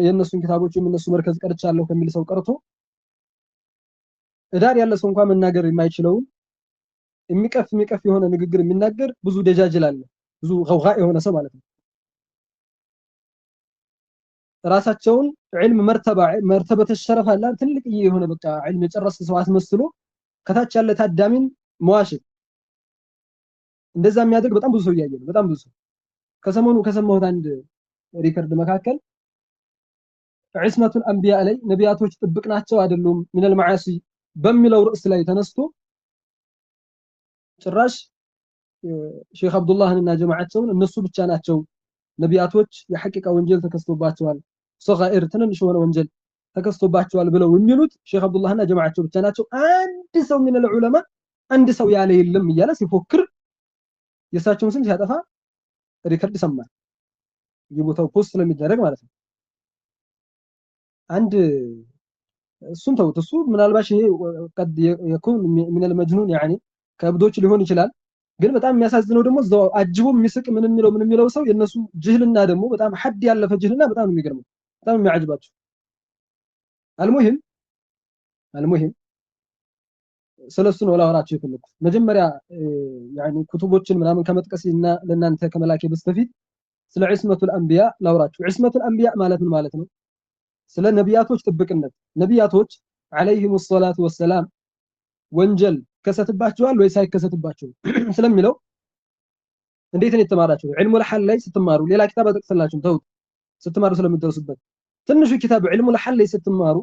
የነሱን ኪታቦች የነሱ መርከዝ ቀርቻለሁ ከሚል ሰው ቀርቶ እዳር ያለ ሰው እንኳን መናገር የማይችለው የሚቀፍ የሆነ ንግግር የሚናገር ብዙ ደጃጅል አለ ብዙ ገውጋ የሆነ ሰው ማለት ነው ራሳቸውን ዒልም መርተበተ ሸረፍ አለ ትልቅ የሆነ በቃ ዒልም የጨረሰ ሰው አስመስሎ ከታች ያለ ታዳሚን መዋሽት እንደዛ የሚያደርግ በጣም ብዙ ሰው ያያየ ነው በጣም ብዙ ከሰሞኑ ከሰማሁት አንድ ሪከርድ መካከል ዒስመቱል አንቢያ ላይ ነቢያቶች ጥብቅ ናቸው አይደሉም ሚነል መዓሲ በሚለው ርዕስ ላይ ተነስቶ ጭራሽ ሼክ አብዱላህንና ጀማዓቸውን እነሱ ብቻ ናቸው ነቢያቶች የሐቂቃ ወንጀል ተከስቶባቸዋል ሶጋኢር ትንንሽ የሆነ ወንጀል ተከስቶባቸዋል ብለው የሚሉት ሼክ አብዱላህና ጀማዓቸው ብቻ ናቸው አንድ ሰው ሚነል ዑለማ አንድ ሰው ያለ የለም እያለ ሲፎክር የሳቸውን ስም ሲያጠፋ ሪከርድ ሰማል የቦታው ፖስት ስለሚደረግ ማለት ነው አንድ እሱን ተውት እሱ ምናልባት ይሄ ቀድ يكون من المجنون يعني ከብዶች ሊሆን ይችላል ግን በጣም የሚያሳዝነው ደግሞ እዛው አጅቦ የሚስቅ ምን የሚለው ሰው የነሱ ጅህልና ደግሞ በጣም ሐድ ያለፈ ጅህልና በጣም የሚገርመው በጣም የሚያጅባቸው المهم ስለሱ ነው ላወራችሁ የፈለኩት መጀመሪያ يعني ኩቱቦችን ምናምን ከመጥቀስና ለናንተ ከመላኬ በስተፊት ስለ ዒስመቱል አንቢያ ላወራችሁ ዒስመቱል አንቢያ ማለት ምን ማለት ነው ስለ ነቢያቶች ጥብቅነት ነቢያቶች አለይሂሙ ሰላቱ ወሰላም ወንጀል ከሰትባቸዋል ወይ ሳይከሰትባቸው ስለሚለው እንዴት ነው የተማራችሁ ዒልሙል ሐል ላይ ስትማሩ ሌላ ኪታብ አጠቅስላችሁ ተውት ስትማሩ ስለምትደርሱበት ትንሹ ኪታብ ዒልሙል ሐል ላይ ስትማሩ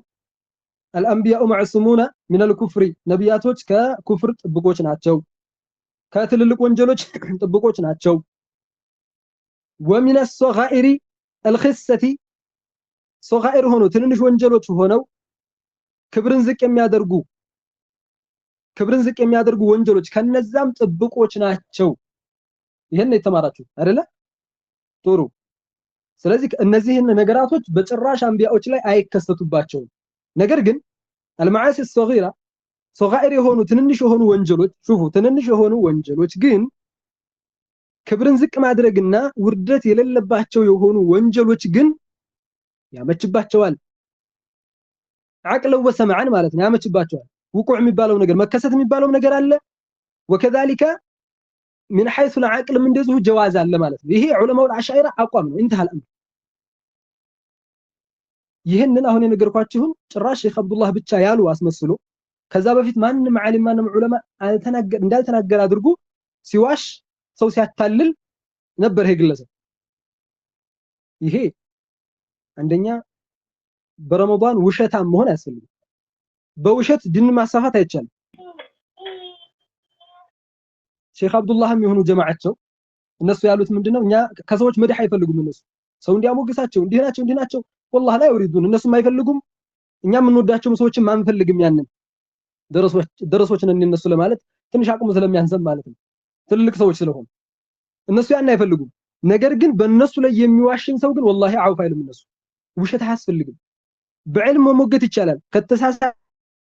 الانبياء معصومون من الكفر ነቢያቶች ከኩፍር ጥብቆች ናቸው ከትልልቅ ወንጀሎች ጥብቆች ናቸው ومن الصغائر الخسة صغائر ሆኖ ትንንሽ ወንጀሎች ሆነው ክብርን ዝቅ የሚያደርጉ ወንጀሎች ከነዛም ጥብቆች ናቸው ይሄን የተማራችሁ አይደለ ጥሩ ስለዚህ እነዚህን ነገራቶች በጭራሽ አንቢያዎች ላይ አይከሰቱባቸውም ነገር ግን المعاصي الصغيرة صغائر የሆኑ ትንንሽ የሆኑ ወንጀሎች شوفوا ትንንሽ የሆኑ ወንጀሎች ግን ክብርን ዝቅ ማድረግና ውርደት የሌለባቸው የሆኑ ወንጀሎች ግን ያመችባቸዋል አቅለው ወሰማዓን ማለት ነው ያመችባቸዋል ውቁዕ የሚባለው ነገር መከሰት የሚባለው ነገር አለ وكذلك من حيث العقل من እንደዚሁ ጀዋዝ አለ ማለት ነው ይሄ ዑለማው አሽዓራ አቋም ነው انتهى الامر ይሄንን አሁን የነገርኳችሁን ጭራሽ ሼክ አብዱላህ ብቻ ያሉ አስመስሎ ከዛ በፊት ማንንም ዓሊም ማንንም ዑለማ እንዳልተናገር አድርጎ ሲዋሽ ሰው ሲያታልል ነበር ይሄ ግለሰብ ይሄ አንደኛ በረመዳን ውሸታም መሆን አያስፈልግም በውሸት ድን ማሳፋት አይቻልም ሼክ አብዱላህም የሆኑ ጀማዓቸው እነሱ ያሉት ምንድነው እኛ ከሰዎች መድህ አይፈልጉም እነሱ ሰው እንዲያሞግሳቸው እንዲህ ናቸው والله لا يريدون እነሱም አይፈልጉም እኛም እንወዳቸው ሰዎችን ማንፈልግም ያንን ደረሶችን እንነሱ ለማለት ትንሽ አቅሙ ስለሚያንሰም ማለት ነው ትልልቅ ሰዎች ስለሆኑ እነሱ ያን አይፈልጉም ነገር ግን በእነሱ ላይ የሚዋሽን ሰው ግን والله አውፍ አይልም እነሱ ውሸት አያስፈልግም በዕልም መሞገት ይቻላል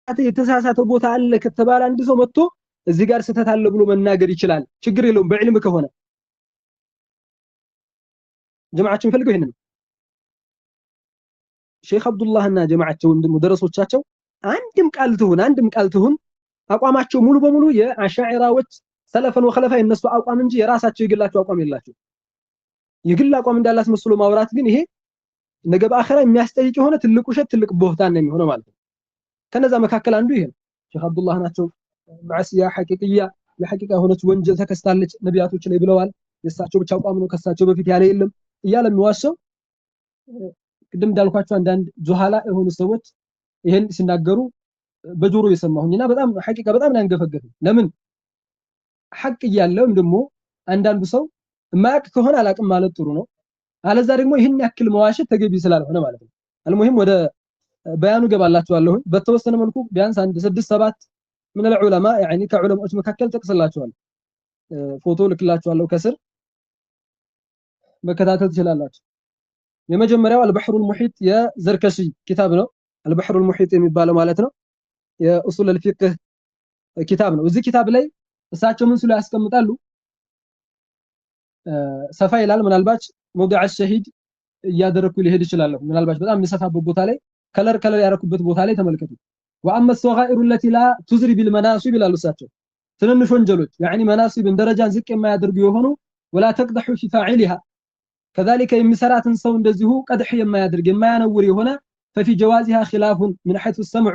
የተሳሳተ ቦታ አለ ከተባለ አንድ ሰው መጥቶ እዚህ ጋር ስተት አለ ብሎ መናገር ይችላል ችግር የለውም በዕልም ከሆነ ጀማዓችን ፈልገው ይሄንን ሼክ አብዱላህና ጀማዓቸው እንደደረሶቻቸው አንድም ቃል ትሁን አቋማቸው ሙሉ በሙሉ የአሻዒራዎች ሰለፈን ወኸለፋ የነሱ አቋም እንጂ የራሳቸው የግላቸው አቋም የላቸው የግል አቋም እንዳላስ መስሎ ማውራት ግን ይሄ ነገ በአኺራ የሚያስጠይቅ የሆነ ትልቅ ውሸት ትልቅ ቦህታን ነው የሚሆነው ማለት ነው ከነዛ መካከል አንዱ ይሄ ሼክ አብዱላህ ናቸው ማዕሲያ ሐቂቂያ ለሐቂቃ ሆነች ወንጀል ተከስታለች ነቢያቶች ላይ ብለዋል የሳቸው ብቻ አቋም ነው ከሳቸው በፊት ያለ የለም እያለ የሚዋሸው ቅድም እንዳልኳቸው አንዳንድ ጁሃላ የሆኑ ሰዎች ይሄን ሲናገሩ በጆሮ የሰማሁኝና በጣም ሐቂቃ በጣም ያንገፈገፈኝ ለምን ሐቅ እያለውም ደግሞ አንዳንዱ ሰው ማያቅ ከሆነ አላቅም ማለት ጥሩ ነው አለዛ ደግሞ ይሄን ያክል መዋሸት ተገቢ ስላልሆነ ማለት ነው المهم ወደ በያኑ ገባላችኋለሁ በተወሰነ መልኩ ቢያንስ አንድ 6-7 من العلماء يعني ከዑለማዎች መካከል ተቀስላችኋል ፎቶ ልክላችኋለሁ ከስር መከታተል ትችላላችሁ የመጀመሪያው البحر المحيط የዘርከሺ ኪታብ ነው البحر المحيط የሚባለው ማለት ነው የኡሱል الفقه ኪታብ ነው እዚህ ኪታብ ላይ እሳቸው ምን ስለ ያስቀምጣሉ ሰፋ ይላል ምናልባት موضع الشهيد እያደረኩ ሊሄድ ይችላል ምናልባት በጣም የሚሰፋበት ቦታ ላይ ከለር ያረኩበት ቦታ ላይ ተመልከቱ وأما الصغائر التي لا تزري بالمناصب ይላሉ እሳቸው ትንንሽ ወንጀሎች يعني مناصبን ደረጃን ዝቅ የማያደርጉ የሆኑ ولا تقدح في فاعلها كذلك የሚሰራትን ሰው እንደዚሁ ቀድህ የማያደርግ የማያነውር የሆነ ففي جوازها خلاف من حيث السمع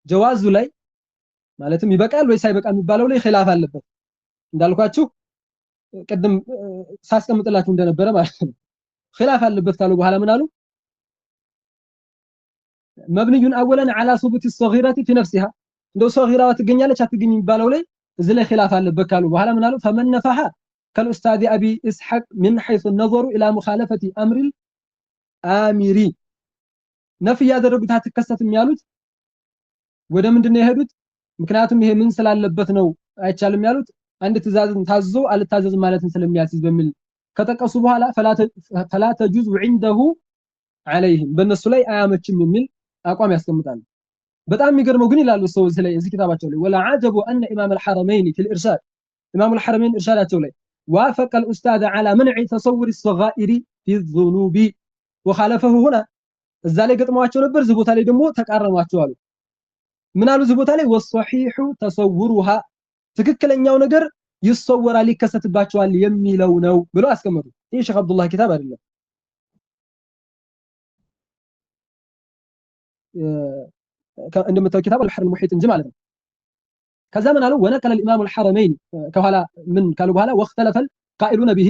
ጀዋዙ ላይ ማለትም ይበቃል ወይስ አይበቃም የሚባለው ላይ ኺላፍ አለበት እንዳልኳችሁ ቀደም ሳስቀምጥላችሁ እንደነበረ ማለት ነው ኺላፍ አለበት ካሉ በኋላ ምን አሉ مبني اولا على ثبوت الصغيره في نفسها እንደው صغيرة ትገኛለች አትገኝ የሚባለው ላይ እዚህ ላይ ኺላፍ አለበት ካሉ በኋላ ምን አሉ فمن نفها كالاستاذ ابي اسحاق من حيث النظر الى مخالفه امر الامر ነፍ ያደረጉት አትከሰትም ያሉት ወደ ምንድነው የሄዱት ምክንያቱም ይሄ ምን ስላለበት ነው አይቻልም ያሉት አንድ ትእዛዝን ታዞ አልታዘዝም ማለትን ስለሚያስይዝ በሚል ከተቀሱ በኋላ فلا تجوز عنده عليهم በእነሱ ላይ አያመችም የሚል አቋም ያስቀምጣሉ በጣም የሚገርመው ግን ይላሉ ሰው እዚህ ኪታባቸው ላይ ولا عجب ان امام الحرمين في الارشاد امام الحرمين ارشاداቸው ላይ وافق الاستاذ على منع تصور الصغائر في الذنوب وخالفه هنا እዛ ላይ ገጥሟቸው ነበር እዚህ ቦታ ላይ ደግሞ ተቃረሟቸው አሉ ምን አሉ እዚህ ቦታ ላይ والصحيح تصورها ትክክለኛው ነገር ይሰወራል ይከሰትባቸዋል የሚለው ነው ብሎ አስቀመጡ ይህ ሼክ አብዱላህ ኪታብ አይደለም እንደምታው ኪታብ البحر المحيط እንጂ ማለት ነው ከዛ ምን አሉ ونقل الامام الحرمين ከኋላ ምን ካሉ በኋላ واختلف القائلون به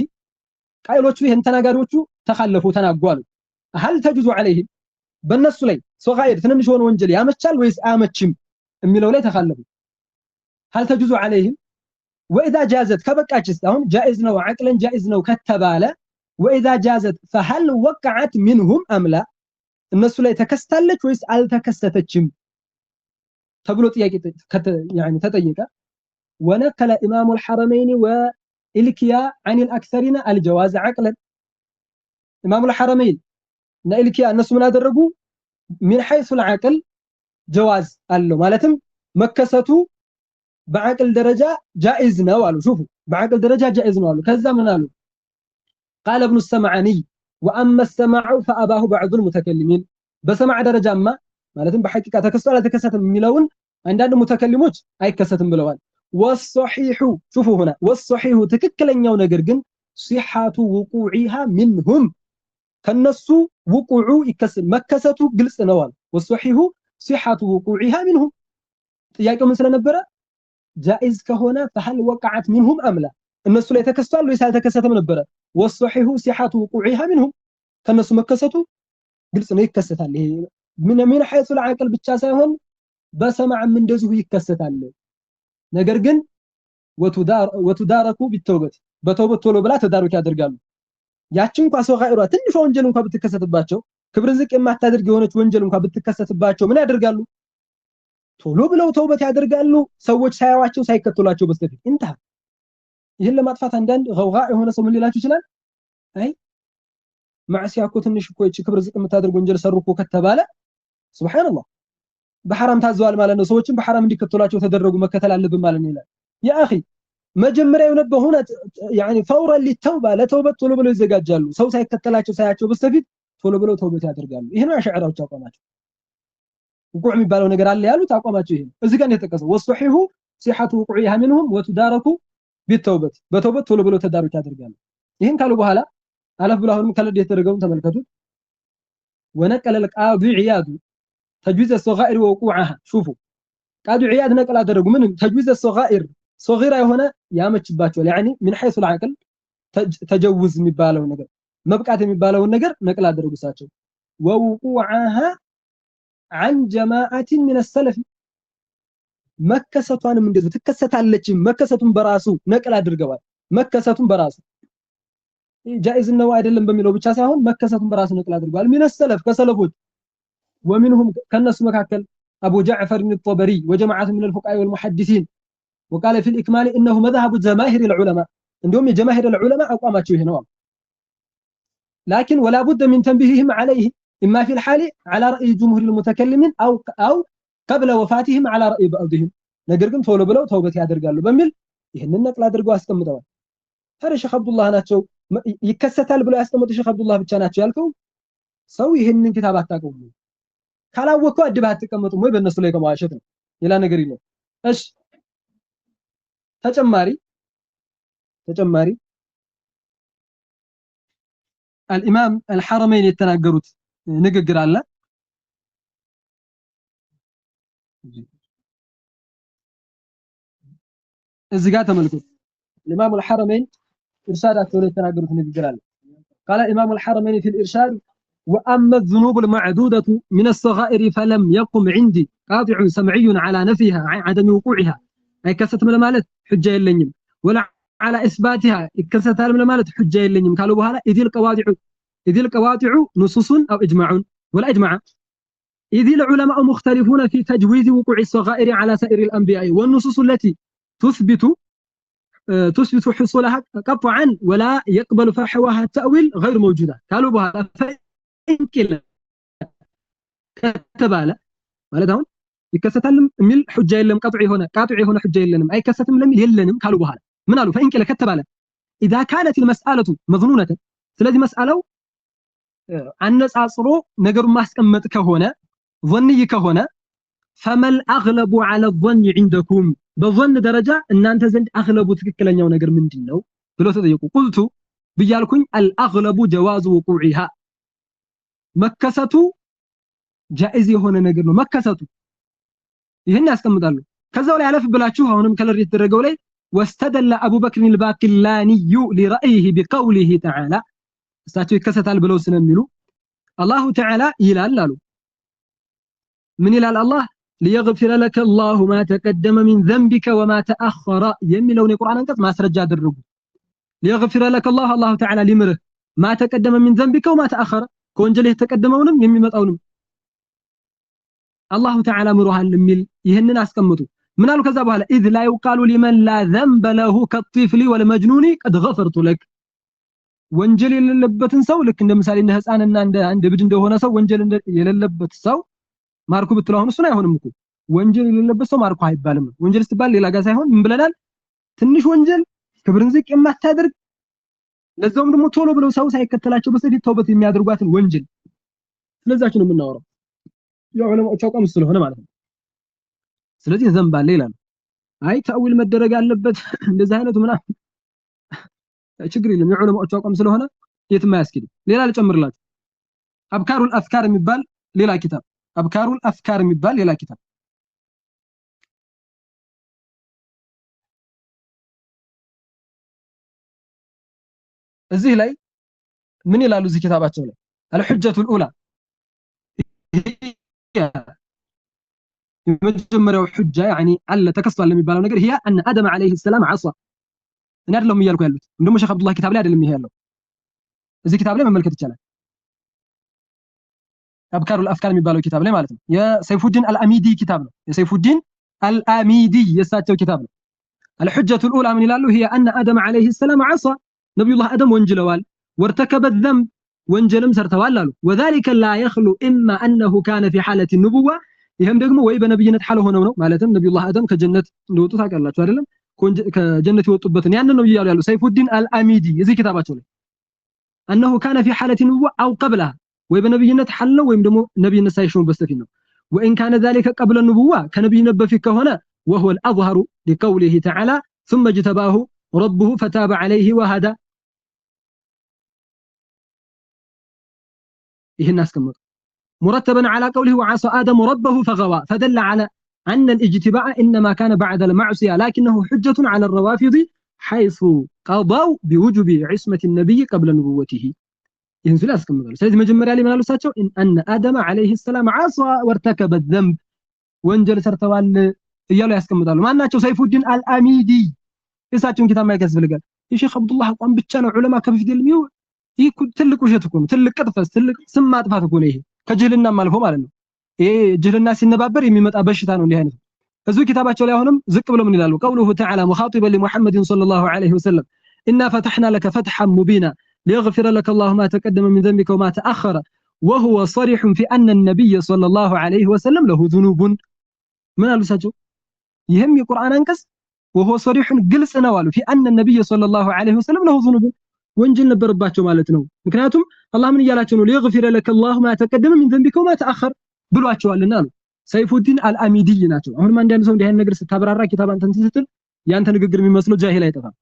ቃይሎቹ ይሄን ተናጋሪዎቹ ተخلፉ ተናጓሉ هل تجوز عليهم በእነሱ ላይ ሶጋይር ትንንሽ ሆነ ወንጀል ያመቻል ወይስ አያመችም የሚለው ላይ ተخلፉ هل تجوز عليهم واذا جازت كبقاچስ አሁን جائز ነው عقلا جائز ነው ከተባለ واذا جازت فهل وقعت منهم ام لا እነሱ ላይ ተከስታለች ወይስ አልተከሰተችም ተብሎ ጥያቄ يعني ተጠየቀ ونقل امام الحرمين والكيا عن الاكثرين الجواز عقلا امام الحرمين والكيا እነሱ ምን አደረጉ من حيث العقل جواز አለው ማለትም መከሰቱ بعقل درجه جائز ነው አሉ شوفوا بعقل درجه جائز ነው አሉ ከዛ ምን አሉ قال ابن السمعاني واما السماع فاباه بعض المتكلمين በሰማዕ ደረጃማ ማለትም በሐቂቃ ተከስቷል አልተከሰተም የሚለውን አንዳንድ ሙተከሊሞች አይከሰትም ብለዋል والصحيح شوفوا هنا والصحيح ትክክለኛው ነገር ግን صحة وقوعها منهم ከነሱ وقوع ይከሰት መከሰቱ ግልጽ ነው አሉ والصحيح صحة وقوعها منهم ጥያቄው ምን ስለነበረ جائز ከሆነ فهل وقعت منهم ام لا እነሱ ላይ ተከስቷል ወይስ አልተከሰተም ነበረ والصحيح صحة وقوعها منهم ከነሱ መከሰቱ ግልጽ ነው ይከሰታል ይሄ ምን حيث العقل ብቻ ሳይሆን በሰማዕም እንደዚሁ ይከሰታል ነገር ግን وتدارك بالتوبه በተውበት ቶሎ ብላ ተዳሩክ ያደርጋሉ ያችን እንኳን ሶጋኢሯ ትንሽ ወንጀል እንኳን ብትከሰትባቸው ክብር ዝቅ የማታደርግ የሆነች ወንጀል እንኳን ብትከሰትባቸው ምን ያደርጋሉ ቶሎ ብለው ተውበት ያደርጋሉ ሰዎች ሳያዋቸው ሳይከተሏቸው በስተፊት እንታ ይሄን ለማጥፋት አንዳንድ ገውጋ የሆነ ሰው ምን ሊላችሁ ይችላል አይ ማዕሲያ እኮ ትንሽ እኮ እቺ ክብር ዝቅ የምታደርግ ወንጀል ሰሩ እኮ ከተባለ ሱብሃንአላህ በሐራም ታዘዋል ማለት ነው ሰዎችን በሐራም እንዲከተሏቸው ተደረጉ መከተል አለብን ማለት ነው ይላል ያ اخي መጀመሪያ የነበሩና يعني فورا للتوبه ለተውበት ቶሎ ብለው ይዘጋጃሉ ሰው ሳይከተላቸው ሳያቸው በስተፊት ቶሎ ብለው ተውበት ያደርጋሉ ይሄ ነው አሽዓራዎች አቋማቸው وقوع የሚባለው ነገር አለ ያሉት አቋማቸው ይሄ እዚህ ጋር የተጠቀሰው والصحيح صحة وقوعها منهم وتدارك بالتوبه በተውበት ቶሎ ብለው ተዳሩክ ያደርጋሉ ይሄን ካሉ በኋላ አለፍ ብለው አሁንም ከለድ የተደረገውን ተመልከቱ ونقل القاضي عياض تجويز الصغائر ووقوعها شوفوا قاضي عياض نقل አደረጉ ምን تجويز الصغائر صغيره የሆነ ያመችባቸዋል يعني من حيث العقل تجوز የሚባለው ነገር መብቃት የሚባለው ነገር ነቅል አደረጉ ሳቸው ووقوعها عن جماعه من السلف መከሰቷንም እንደዚህ ትከሰታለች መከሰቱን በራሱ ነቅል አድርገዋል መከሰቱን በራሱ جائز ነው አይደለም በሚለው ብቻ ሳይሆን መከሰቱን በራሱ ነቅል አድርገዋል من السلف ከሰለፎች ومنهم ከነሱ መካከል ابو جعفر الطبري وجماعه من الفقهاء والمحدثين وقال في الاكمال انه مذهب جماهير العلماء عندهم جماهير العلماء اقامته هنا لكن ولا بد من تنبيههم عليه اما في الحال على راي جمهور المتكلمين او قبل وفاتهم على راي بعضهم ነገር ግን ቶሎ ብለው ተውበት ያደርጋሉ በሚል ይሄንን ነቅል አድርገው አስቀምጠዋል ታዲያ ሼክ አብዱላህ ናቸው ይከሰታል ብለው ያስቀመጡ ሼክ አብዱላህ ብቻ ናቸው ያልከው ሰው ይሄንን ኪታብ አታውቀውም ካላወቀው አድባ አትቀመጡም ወይ በእነሱ ላይ ከመዋሸት ነው ሌላ ነገር ይኖር እሺ ተጨማሪ الامام الحرمين የተናገሩት ንግግር አለ እዚህ ጋር ተመልከቱ الامام الحرمين ارشادቸው ላይ የተናገሩት ንግግር አለ قال الامام الحرمين في الارشاد واما الذنوب المعدوده من الصغائر فلم يقم عندي قاطع سمعي على نفيها عدم وقوعها اي كست ማለት حجه የለኝም ولا على اثباتها يكسታል ማለት حجه የለኝም ካሉ በኋላ اذ القواطع نصوص او اجماع ولا اجماع اذ العلماء مختلفون في تجويز وقوع الصغائر على سائر الانبياء والنصوص التي تثبت حصولها قطعا ولا يقبل فحواها التأويل غير موجودة قالوا بها فإن كلا كتباله ማለት አሁን ይከሰታልም የሚል ሑጃ የለም ቃጥዒ ሆነ ሑጃ የለንም አይከሰትም ለሚል የለንም ካሉ በኋላ ምን አሉ فإن كلا ከተባለ اذا كانت المسألة مظنونة ስለዚህ መስአለው አነጻጽሮ ነገሩን ማስቀመጥ ከሆነ ظني ከሆነ فما الأغلب على الظن عندكم በظن ደረጃ እናንተ ዘንድ አግለቡ ትክክለኛው ነገር ምንድነው ብለው ተጠየቁ ቁልቱ ብያልኩኝ الأغلب جواز وقوعها መከሰቱ ጃኢዝ የሆነ ነገር ነው መከሰቱ ይሄን ያስቀምጣሉ ከዛው ላይ አለፍ ብላችሁ አሁንም ከለር የተደረገው ላይ واستدل أبو بكر الباقلاني لرأيه بقوله تعالى እሳቸው ይከሰታል ብለው ስለሚሉ الله تعالى ይላል አሉ ምን ይላል አላህ ليغفر لك الله ما تقدم من ذنبك وما تأخر የሚለውን የቁርአን አንቀጽ ማስረጃ አድርጉ ليغفر لك الله تعالى ሊምርህ ما تقدم من ذنبك وما تأخر ከወንጀልህ የተቀደመውንም የሚመጣውንም الله تعالى ምሮሃል የሚል ይሄንን አስቀምጡ ምን አሉ ከዛ በኋላ اذ لا يقال لمن لا ذنب له كالطفل والمجنون قد غفرت لك ወንጀል የሌለበትን ሰው ልክ እንደ ምሳሌ እንደ ህፃንና እንደ አንድ ብድ እንደሆነ ሰው ወንጀል የሌለበት ሰው ማርኩ ብትለው አሁን እሱ ነው አይሆንም እኮ ወንጀል የሌለበት ሰው ማርኩ አይባልም ወንጀል ስትባል ሌላ ጋር ሳይሆን ምን ብለናል ትንሽ ወንጀል ክብርን ዝቅ የማታደርግ ለዛውም ደግሞ ቶሎ ብለው ሰው ሳይከተላቸው በስተፊት ተውበት የሚያደርጓትን ወንጀል ስለዛችሁ ነው የምናወራው የዑለማዎች አቋም ስለሆነ ማለት ነው ስለዚህ ዘንብ አለ ይላል አይ ተአዊል መደረግ አለበት እንደዚህ አይነቱ ምናምን ችግር የለም የዑለማዎች አቋም ስለሆነ የትም አያስኬድም ሌላ ልጨምርላችሁ አብካሩል አፍካር የሚባል ሌላ ኪታብ አብካሩል አፍካር የሚባል ሌላ ኪታብ እዚህ ላይ ምን ይላሉ እዚህ ኪታባቸው ላይ አልሁጀቱል ኡላ የመጀመሪያው ሑጃ يعني አለ ተከስቷል የሚባለው ነገር هي ان ادم عليه السلام عصى እኔ አይደለም እያልኩ ያሉት እንደሞ ሼክ አብዱላህ ኪታብ ላይ አይደለም ይሄ ያለው እዚህ ኪታብ ላይ መመልከት ይቻላል አብካሩል አፍካር የሚባለው ኪታብ ላይ ማለት ነው የሰይፉዲን አልአሚዲ ኪታብ ነው የሰይፉዲን አልአሚዲ የሳቸው ኪታብ ነው الحجة الأولى من ይላሉ هي أن آدم عليه السلام عصى نبي الله آدم ወንጅለዋል وارتكب الذنب ወንጀልም ሰርተዋል አሉ وذلك لا يخلو إما أنه كان في حالة النبوة ይሄም ደግሞ ወይ በነብይነት ሐለ ሆነው ነው ማለትም ነብዩ الله آدم ከጀነት እንደወጡ ታውቃላችሁ አይደለም ከጀነት የወጡበትን ያንን ነው ይያሉ ያሉ ሰይፉዲን አልአሚዲ የዚህ ኪታባቸው ላይ أنه كان في حالة النبوة أو قبلها ወይ በነብይነት ሐለ ወይም ደግሞ ነብይነት ሳይሾም በስተፊት ነው وإن كان ذلك قبل النبوة ከነብይነት በፊት ከሆነ وهو الأظهر لقوله تعالى ثم اجتباه ربه فتاب عليه وهدى ይሄን አስቀምጡ مرتبا على قوله وعصى آدم ربه فغوى فدل على أن الاجتباء إنما كان بعد المعصية لكنه حجة على الروافض حيث قضوا بوجوب عصمة النبي قبل نبوته ይህን ስለ አስቀምጣሉ ስለዚህ መጀመሪያ ላይ ምናሉ ሳቸው ان آدم عليه السلام عصى وارتكب الذنب ወንጀል ሰርተዋል እያሉ ያስቀምጣሉ ማናቸው ሰይፉዲን አልአሚዲ እሳቸውን ኪታብ ማይከስ ፈልጋል የሼክ አብዱላህ አቋም ብቻ ነው ዑለማ ከፊት የለም ይሄ ትልቅ ውሸት እኮ ነው ትልቅ ቅጥፈት ትልቅ ስም ማጥፋት እኮ ነው ይሄ ከጅህልና ማልፎ ማለት ነው ይሄ ጅህልና ሲነባበር የሚመጣ በሽታ ነው እንዲህ አይነት እዙ ኪታባቸው ላይ አሁንም ዝቅ ብለው ምን ይላሉ قوله تعالى مخاطبا لمحمد صلى الله عليه وسلم إنا فتحنا لك فتحا مبينا ليغفر لك الله ما تقدم من ذنبك وما تأخر وهو صريح في أن النبي صلى الله عليه وسلم له ذنوب من قالوا ساجو يهم القرآن انكس وهو صريح قلص نوالو في أن النبي صلى الله عليه وسلم له ذنوب ወንጀል ነበረባቸው ማለት ነው ምክንያቱም አላህ ምን ይያላቸው ነው ሊغفر لك الله ما تقدم من ذنبك وما تأخر ብሏቸዋልና ነው ሰይፉዲን አልአሚዲ ናቸው አሁን አንድ ሰው እንዲህ አይነት ነገር ስታብራራ ኪታብ አንተን ስትል ያንተ ንግግር የሚመስለው ጃሂል አይጠፋም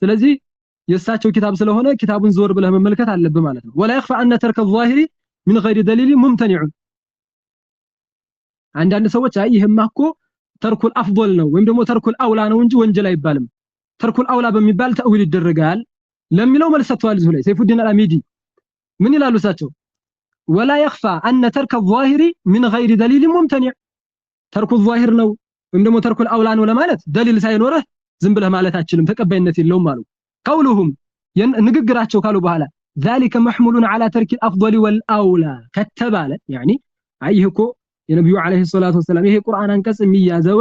ስለዚህ የሳቸው ኪታብ ስለሆነ ኪታቡን ዞር ብለህ መመልከት አለብህ ማለት ነው ولا يخفى ان ترك الظاهر من غير دليل ممتنع አንዳንድ ሰዎች አይ ይሄማ እኮ ተርኩል አፍضል ነው ወይም ደግሞ ተርኩል አውላ ነው እንጂ ወንጀል አይባልም ተርኩል አውላ በሚባል ተእዊል ይደረጋል ለሚለው መልስ ሰጥቷል እዚህ ላይ ሰይፉዲን አልአሚዲ ምን ይላሉ እሳቸው ولا يخفى ان ترك الظاهر من غير دليل ممتنع ترك الظاهر ነው ወይም ደግሞ ተርኩል አውላ ነው ለማለት ደሊል ሳይኖርህ ዝም ብለህ ማለት አትችልም ተቀባይነት የለውም አሉ قولهم ንግግራቸው ካሉ በኋላ ذلك محمول على ترك الافضل والاولى ከተባለ يعني አይህኮ የነብዩ አለይሂ ሰላቱ ወሰለም ይሄ ቁርአን አንቀጽ የሚያዘው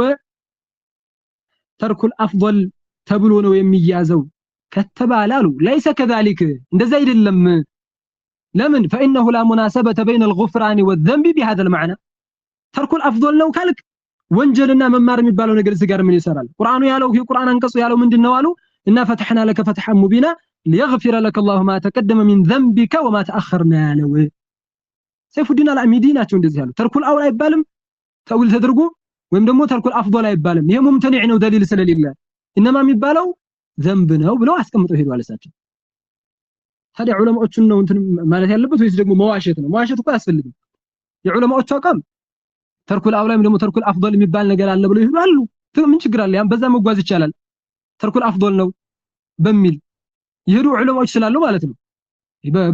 ተርኩል አፍضል ተብሎ ነው የሚያዘው ከተባለ አሉ ليس كذلك እንደዛ አይደለም ለምን فانه لا مناسبه بين الغفران والذنب بهذا المعنى ተርኩል አፍضል ነው ካልክ ወንጀልና መማር የሚባለው ነገር እዚህ ጋር ምን ይሰራል ቁርአኑ ያለው ይሄ ቁርአን አንቀጹ ያለው ምንድነው አሉ እና ፈተحنا لك فتحا مبينا ليغفر لك الله ما تقدم من ذنبك وما تأخرنا ያለው ሰይፉዲን አልአሚዲ ናቸው እንደዚህ ያሉ ተርኩል አውላ አይባልም ተውል ተደርጎ ወይም ደግሞ ተርኩል አፍضል አይባልም ይሄ ሙምተኒዕ ነው ደሊል ስለሌለ انما የሚባለው ዘንብ ነው ብለው አስቀምጠው ሄዱ አለሳቸው ታዲያ ዑለማዎቹን ነው እንትን ማለት ያለበት ወይስ ደግሞ መዋሸት ነው መዋሸት እኮ አያስፈልግም የዑለማዎቹ አቋም ተርኩል አውላ ወይም ደግሞ ተርኩል አፍضል የሚባል ነገር አለ ብለው ይላሉ ምን ችግር አለ ያን በዛ መጓዝ ይቻላል ተርኩል አፍضል ነው በሚል ይሄዱ ዑለማዎች ስላሉ ማለት ነው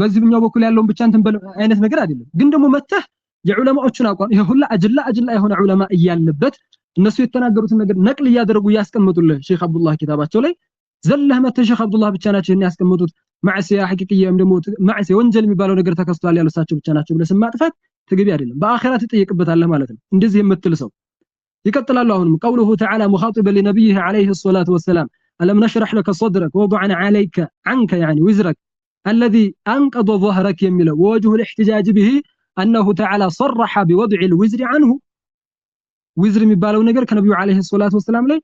በዚህኛው በኩል ያለውን ብቻ እንትን አይነት ነገር አይደለም ግን ደግሞ መተህ የዑለማዎቹን አቋም ይሄ ሁላ አጅላ የሆነ ዑለማ እያለበት እነሱ የተናገሩትን ነገር ነቅል እያደረጉ ያስቀምጡልህ ሼክ አብዱላህ ኪታባቸው ላይ ዘለህ መተህ ሼክ አብዱላህ ብቻ ናቸው ያስቀምጡት ማዕሲያ ሐቂቂያም ደግሞ ማዕሲያ ወንጀል የሚባለው ነገር ተከስቷል ያሉሳቸው ብቻ ናቸው ብለህ ማጥፋት ተገቢ አይደለም በአኺራ ትጠየቅበታለህ ማለት ነው እንደዚህ የምትል ሰው ይቀጥላሉ አሁንም قوله تعالى مخاطبا لنبيه عليه الصلاه والسلام ألم نشرح لك صدرك ووضعنا عليك عنك يعني وزرك الذي أنقض ظهرك يميله ووجه الاحتجاج به أنه تعالى صرح بوضع الوزر عنه وزر የሚባለው ነገር ከነብዩ አለይሂ ሰላቱ ወሰለም ላይ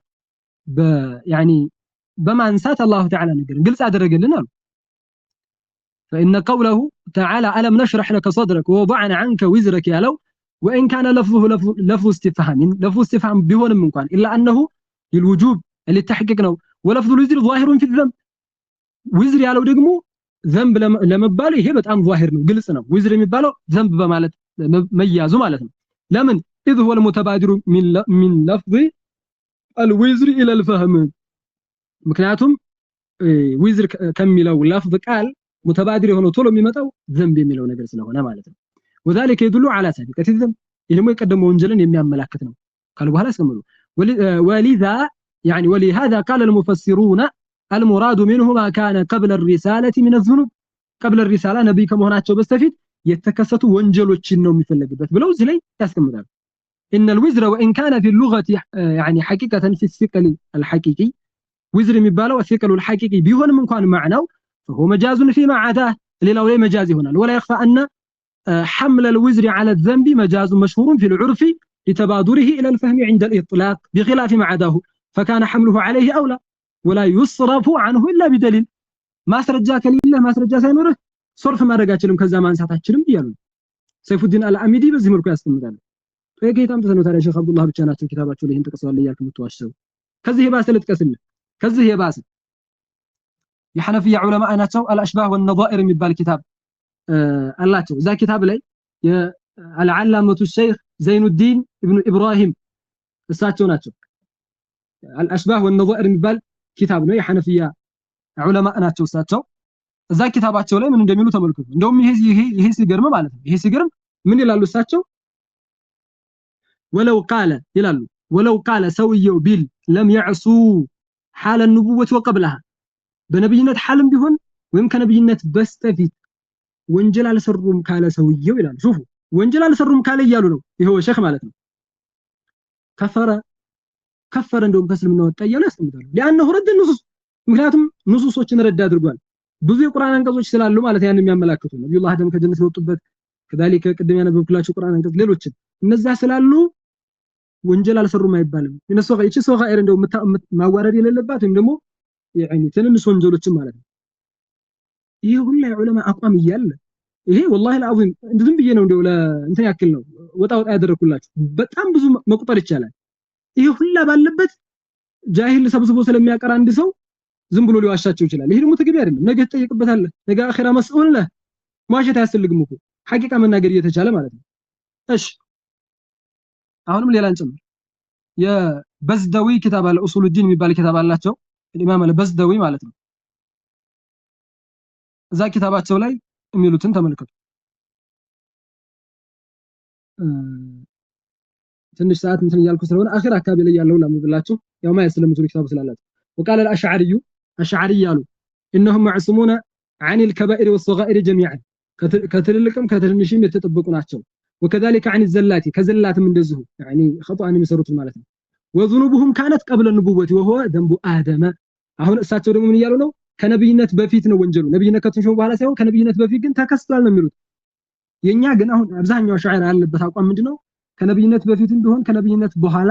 يعني በማንሳት الله تعالى ነገር ግልጽ አደረገልን አሉ فإن قوله تعالى ألم نشرح لك صدرك ووضعنا عنك وزرك ያለው وإن كان لفظه لفظ استفهام ቢሆንም እንኳን إلا أنه للوجوب للتحقيق ነው ولفظ الوزر ظاهر في الذنب وزر ያለው ደግሞ ዘንብ ለመባል ይሄ በጣም ظاهر ነው ግልጽ ነው ወዝር የሚባለው ዘንብ በማለት መያዙ ማለት ነው ለምን اذ هو المتبادر من لفظ الوزر الى الفهم ምክንያቱም ወዝር ከሚለው لفظ ቃል متبادر የሆነው ቶሎ የሚመጣው ዘንብ የሚለው ነገር ስለሆነ ማለት ነው وذلك يدل على سابقة الذنب ይሄ ደግሞ የቀደመው ወንጀልን የሚያመላክት ነው ካሉ በኋላ አስቀምጡ ولذا يعني ولهذا قال المفسرون المراد منه ما كان قبل الرسالة من الذنوب قبل الرسالة نبي ከመሆናቸው በስተፊት የተከሰቱ ወንጀሎችን ነው የሚፈልግበት ብለው እዚህ ላይ ያስቀምጣሉ ان الوزر وان كان في اللغة يعني حقيقة في الثقل الحقيقي وزر የሚባለው الثقل الحقيقي ቢሆንም እንኳን معناه فهو مجاز فيما عداه ሌላው ላይ مجاز ይሆናል ولا يخفى ان حمل الوزر على الذنب مجاز مشهور في العرف لتبادره الى الفهم عند الاطلاق بخلاف ما عداه فكان حمله عليه اولى ولا يصرف عنه الا بدليل ማስረጃ ከሌለ ማስረጃ ሳይኖር ሶርፍ ማድረግ አችልም ከዛ ማንሳት አችልም ይያሉ ሰይፉዲን አልአሚዲ በዚህ መልኩ ያስቀምጣሉ ከጌታም ተሰነው ታዲያ ሼክ አብዱላህ ብቻ ናቸው ኪታባቸው ላይ ተቀሰዋል ይያልኩ ምትዋሽው ከዚህ የባሰ ልጥቀስልህ ከዚህ የባሰ የሐነፊያ ዑለማ ናቸው አልአሽባህ ወንነዛኢር የሚባል ኪታብ አላቸው እዛ ኪታብ ላይ የአልዓላመቱ ሼክ ዘይኑዲን ኢብኑ ኢብራሂም እሳቸው ናቸው አልአሽባህ ወንነዛኢር የሚባል ኪታብ ነው የሐነፊያ ዑለማ ናቸው እሳቸው እዛ ኪታባቸው ላይ ምን እንደሚሉ ተመልከቱ እንደውም ይሄ ሲገርም ማለት ነው ይሄ ሲገርም ምን ይላሉ እሳቸው ولو قال ይላሉ ولو قال ሰውየው ቢል لم يعصوا حال النبوة وقبلها በነብይነት حالም ቢሆን ወይም ከነብይነት በስተፊት ወንጀል አልሰሩም ካለ ሰውየው ይላሉ ሹፉ ወንጀል አልሰሩም ካለ ይያሉ ነው ይሄው ሼክ ማለት ነው ከፈረ እንደውም ከስልምና ወጣ ይያሉ ያስቀምጣሉ لانه رد النصوص ምክንያቱም ንሱሶችን ረድ አድርጓል ብዙ የቁርአን አንቀጾች ስላሉ ማለት ያን የሚያመላክቱ ነብዩላህ አደም ከጀነት ወጡበት ከذلك ቅድም ያነበብኩላችሁ ቁርአን አንቀጽ ሌሎችን እነዛ ስላሉ ወንጀል አልሰሩም አይባልም እነሱ እቺ ሶጋኢር እንደው ማዋረድ የሌለባት ወይም ደግሞ يعني ትንንሽ ወንጀሎችን ማለት ነው ይሄ ሁሉ የዑለማ አቋም እያለ ይሄ والله العظيم ዝም ብዬ ነው እንደው እንትን ያክል ነው ወጣ ያደረኩላችሁ በጣም ብዙ መቁጠር ይቻላል ይሄ ሁላ ባለበት ጃሂል ሰብስቦ ስለሚያቀር አንድ ሰው ዝም ብሎ ሊዋሻቸው ይችላል ይሄ ደግሞ ተገቢ አይደለም ነገ ተጠይቅበታለህ ነገ አኺራ መስኡል ነህ ማሸት አያስፈልግም እኮ ሐቂቃ መናገር እየተቻለ ማለት ነው እሺ አሁንም ሌላ እንጨምር የበዝደዊ ኪታብ አለ ኡሱል ዲን የሚባል ኪታብ አላቸው ኢማም አልበዝደዊ ማለት ነው እዛ ኪታባቸው ላይ የሚሉትን ተመልከቱ ትንሽ ሰዓት እንትን እያልኩ ስለሆነ አኺር አካባቢ ላይ ያለው ለምብላችሁ ያው ማየት ስለምትሉ ኪታቡ ስላላችሁ وقال الاشعري قالوا انهم معصومون عن الكبائر والصغائر جميعا كتللقم كتنشيم የተጠበቁ ናቸው وكذلك عن الزلات كزلاتም እንደዚሁ يعني خطأ የሚሰሩት ማለት ነው وذنوبهم كانت قبل النبوة وهو ذنب آدم አሁን እሳቸው ደግሞ ምን እያሉ ነው ከነብይነት በፊት ነው ወንጀሉ ነብይነት ከተሾሙ በኋላ ሳይሆን ከነብይነት በፊት ግን ተከስቷል ነው የሚሉት የኛ ግን አሁን አብዛኛው ሻዒራ ያለበት አቋም ምንድነው ከነብይነት በፊት እንደሆን ከነብይነት በኋላ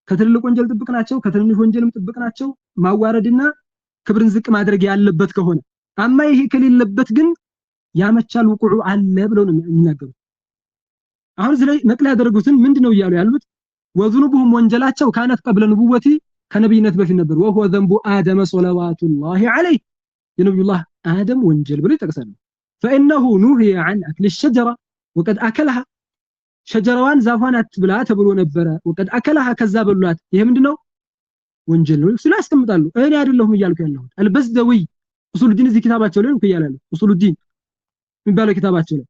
ከትልልቅ ወንጀል ጥብቅ ናቸው ከትንሽ ወንጀልም ጥብቅ ናቸው ማዋረድና ክብርን ዝቅ ማድረግ ያለበት ከሆነ አማ ይሄ ከሌለበት ግን ያመቻል ወቁዑ አለ ብለው ነው የሚናገሩት አሁን ስለዚህ ነጥላ ያደረጉትን ምንድነው ይያሉ ያሉት ወذنوبهم ወንጀላቸው ካነት قبل نبوتي ከነብይነት በፊት ነበር وهو ذنب آدم صلوات الله عليه የነብዩ الله آدم ወንጀል ብለው ይጠቅሳሉ فإنه نهي عن أكل الشجرة وقد أكلها شجرዋን ዛፏን አትብላ ተብሎ ነበር وقد أكلها ከዛ በሏት ይሄ ምንድነው ወንጀል ነው እሱ ላይ አስቀምጣሉ እኔ አይደለሁም እያልኩ ያለሁት አልበዝደዊ ኡሱል ዲን እዚህ ኪታባቸው ላይ ነው ይያላሉ ኡሱል ዲን የሚባለው ኪታባቸው ላይ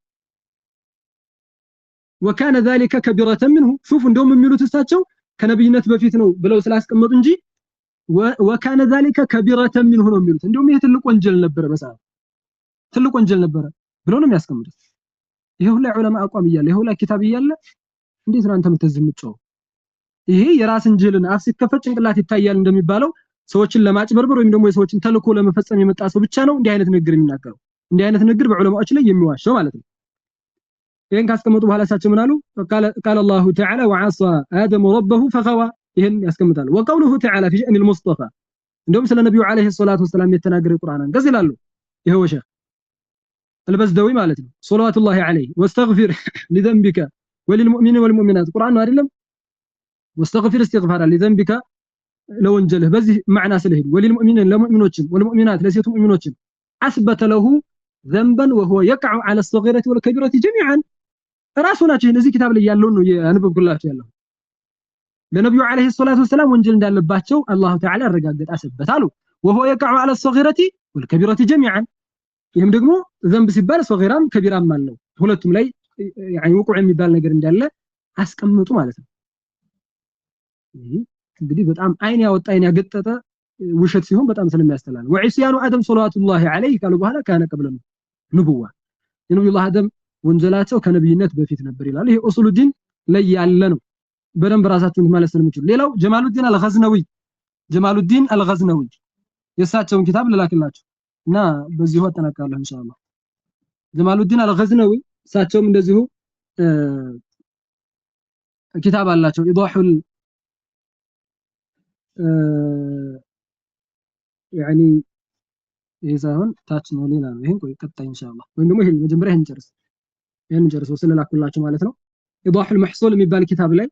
وكان ذلك كبيرة منه شوف እንደውም የሚሉት እሳቸው ከነብይነት በፊት ነው ብለው ስላስቀመጡ እንጂ وكان ذلك كبيرة منه ነው የሚሉት እንደውም ይሄ ትልቅ ወንጀል ነበር በሰዓቱ ትልቅ ወንጀል ነበር ብለው ነው የሚያስቀምጡት ይሄ ሁሉ ዑለማ አቋም ይያለ ይሄ ሁሉ ኪታብ ይያለ እንዴት ነው አንተ የምትዝምጨው ይሄ የራስን ጅልን አፍ ሲከፈት ጭንቅላት ይታያል እንደሚባለው ሰዎችን ለማጭበርበር ወይም ደግሞ የሰዎችን ተልኮ ለመፈጸም የመጣ ሰው ብቻ ነው እንዲህ አይነት ንግግር የሚናገረው እንዲህ አይነት ንግግር በዑለማዎች ላይ የሚዋሸው ማለት ነው ይሄን ካስቀመጡ በኋላ ሳቸው ምን አሉ قال الله تعالى وعصى آدم ربه فغوى ይሄን ያስቀምጣሉ وقوله تعالى في شأن المصطفى እንደውም ስለ ነብዩ አለይሂ ሰላቱ ወሰለም የተናገረ ቁርአንን ገዝ ይላሉ ይሄው ሸህ البزدوي ማለት ነው صلوات الله عليه واستغفر لذنبك وللمؤمنين والمؤمنات ቁርአን ነው አይደለም واستغفر استغفارا لذنبك ለወንጀልህ በዚህ ማዕና ስለሄድ وللمؤمنين ለሙእሚኖችም والمؤمنات ለሴቱ ሙእሚኖችም አስበተ له ذنبا وهو يقع على الصغيرة والكبيرة جميعا ራሱናቸው እዚህ ኪታብ ላይ ያለው ነው ያንበብኩላችሁ ያለው ለነብዩ አለይሂ ሰላቱ ወሰለም ወንጀል እንዳለባቸው አላህ ተዓላ አረጋግጥ አሰበታሉ وهو يقع على الصغيرة والكبيرة جميعا ይሄም ደግሞ ዘንብ ሲባል ሶጊራም ከቢራም አለው ሁለቱም ላይ يعني ወቁዕ የሚባል ነገር እንዳለ አስቀምጡ ማለት ነው እንግዲህ በጣም አይን ያወጣ አይን ያገጠጠ ውሸት ሲሆን በጣም ስለሚያስተላል ወዒስያኑ አደም ሰለላሁ ዐለይሂ ካሉ በኋላ ካነ ቀብለ ንቡዋ የነብዩ አደም ወንጀላቸው ከነብይነት በፊት ነበር ይላል ይሄ ኡሱል ዲን ላይ ያለ ነው በደንብ ራሳችሁን ማለት ስለምትችሉ ሌላው ጀማሉዲን አልገዝነዊ የሳቸውን ኪታብ ልላክላችሁ እና በዚሁ አጠናቅቃለሁ ኢንሻአላህ ጀማሉዲን አልገዝነዊ እሳቸውም እንደዚሁ ኪታብ አላቸው ኢዳሁል يعني ይዛውን ታች ነው ሌላ ነው ይሄን ቆይ ቀጣይ ኢንሻአላህ ወይም ደግሞ ይሄን መጀመሪያ ይሄን ጨርስ ወሰለላኩላችሁ ማለት ነው ኢዳሁል መህሱል የሚባል ኪታብ ላይ